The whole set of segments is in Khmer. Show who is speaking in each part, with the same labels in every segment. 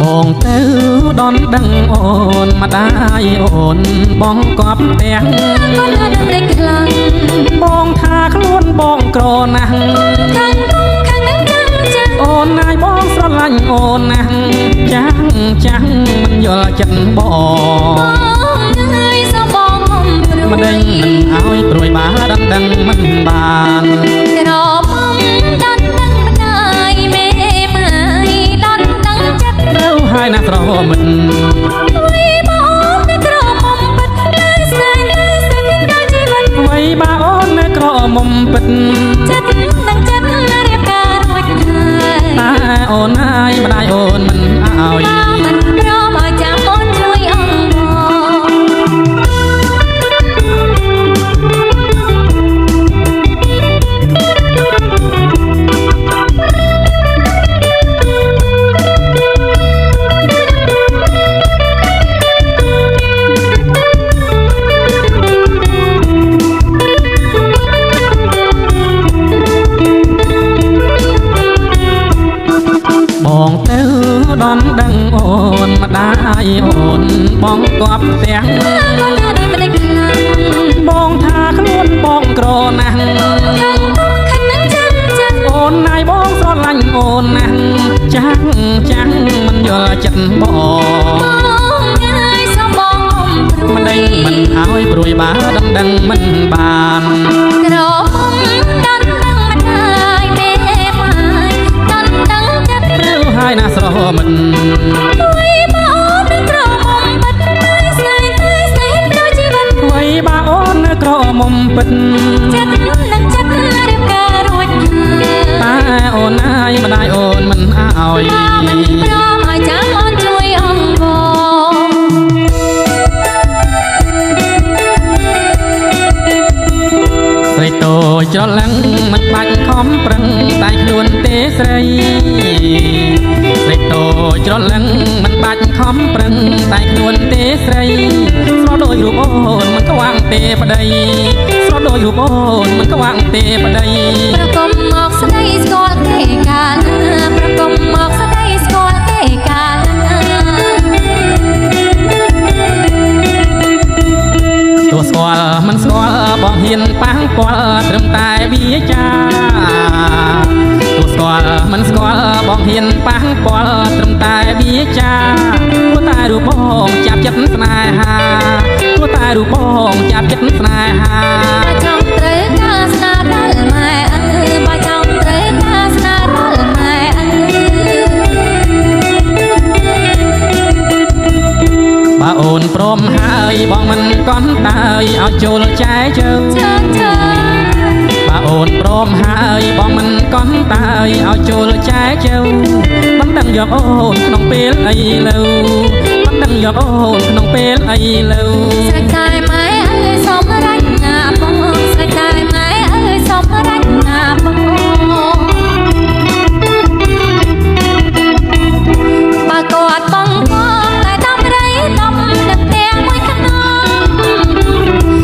Speaker 1: បងទៅដនដឹងអូនម្ដាយអូនបងកប់ទាំង
Speaker 2: បងថាមិនខ្លាំង
Speaker 1: បងថាខ្លួនបងក្រណាស់
Speaker 2: ខាងគុំខាងនឹងចាំចាំ
Speaker 1: អូនណាយបងស្រឡាញ់អូនណាស់ចាំងមិនយល់ចិត្តបង
Speaker 2: ហើយសបង
Speaker 1: មិនដេញមិនឲ្យព្រួយបាដណ្ដឹងមិនបាន
Speaker 2: ក្រមុំដណ្ដឹងម្ដាយមេម៉ាយដណ្ដឹងចិត្ត
Speaker 1: ទៅហើយណាស្រមិន
Speaker 2: វីបងទៅក្រមុំពិតទៅស្នេហ៍ដល់ជីវិត
Speaker 1: វីបាអូននៅក្រមុំពិត
Speaker 2: ចិត្តនឹងចិត្តរៀបការរួចហើយ
Speaker 1: តែអូនហើយម្ដាយអូនមិនឲ្យ
Speaker 2: មិនព្រមឲ្យចាំអូនជួយអង្គ
Speaker 1: បងទៅដនដឹងអូនម្ដាយអូនបងកប់ទាំងបងថាខ្លួនបងក្រណាស់អូនណាយបងស្រឡាញ់អូនណាស់ចាំងមិនយល់ចិត្តបងមិនដេញមិនឲ្យព្រួយបាដណ្ដឹងមិនបាន
Speaker 2: ក្រមុំដណ្ដឹងម្ដាយមេម៉ាយដណ្ដឹងចិត្ត
Speaker 1: ទៅហើយណាស្រមិន
Speaker 2: វីបាអូននៅក្រមុំពិតទៅស្នេហ៍ដល់ជីវិត
Speaker 1: វីបាអូននៅក្រមុំពិត
Speaker 2: ចិត្តនឹងចិត្តរៀបការរួច
Speaker 1: តែអូនហើយម្ដាយអូនមិនឲ្យ
Speaker 2: មិនព្រមឲ្យចាំអូនជួយអង្គ
Speaker 1: ស្រីតូចច្រឡឹងមិនបាច់ខំប្រឹងតែខ្លួនទេស្រីស្រីតូចច្រឡឹងមិនបាច់ខំប្រឹងតែខ្លួនទេស្រីស្រស់ដូចរូបអូនមិនខ្វាំងទេប្តីស្រស់ដូចរូបអូនមិនខ្វាំងទេប្តី
Speaker 2: ប្រគំមកស្ដីស្គាល់គេកាលប្រគំមកស្ដីស្គាល់គេកាល
Speaker 1: ទោះស្គាល់មិនស្គាល់បងហ៊ានប៉ះពាល់ត្រឹមតែវាចាទោះស្គាល់មិនស្គាល់បងហ៊ានប៉ះពាល់ត្រឹមតែវាចាព្រោះតែរូបបងចាប់ចិត្តស្នេហាព្រោះតែរូបបងចាប់ចិត្តស្នេហា
Speaker 2: បើចង់ត្រូវការស្នាដល់ម៉ែបើចង់ត្រូវការស្នាដល់ម៉ែ
Speaker 1: បើអូនព្រមហើយបងមិនកន់តើយឲ្យចូលចែជើងបើអូនព្រមហើយបងមិនកន់តើយឲ្យចូលចែជើងមិនដឹងយកអូនក្នុងពេលអីលើមិនដឹងយកអូនក្នុងពេលអីលើ
Speaker 2: ស្រេចតែម៉ែអើយសូមរចនាបងស្រេចតែម៉ែអើយសូមរចនាបងបើគាត់បងតែដំរីដំដឹកទាំងមួយខ្នង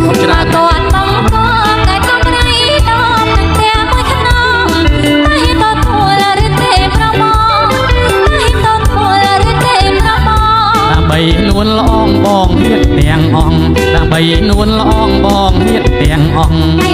Speaker 2: បើគាត់បងតែដំរីដំដឹកទាំងមួយខ្នងតែហ៊ានតទួលឬទេប្រមងតែហ៊ានតទួលឬទេប្រមង
Speaker 1: ដើម្បីនួនល្អងបងហៀតទាំងអង្គដើម្បីនួនល្អងបងហៀតទាំងអង្គ